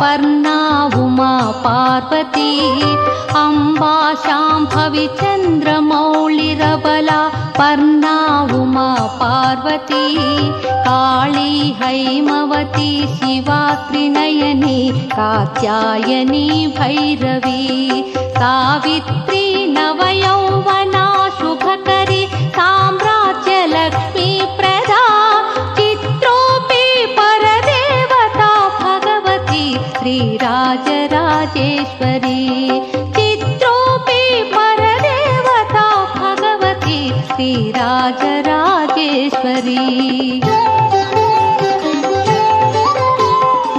Parna Uma Parvati Amba Shambhavi चन्द्रमौळिरबला Parna Uma Parvati Kali Haimavati Shiva Trinayani Katyayani Bhairavi Savitri नवयौवना शुभकरी साम्राज्यलक्ष्मी Prada चित्रोऽपि परदेवता Bhagwati Sri Rajarajeshwari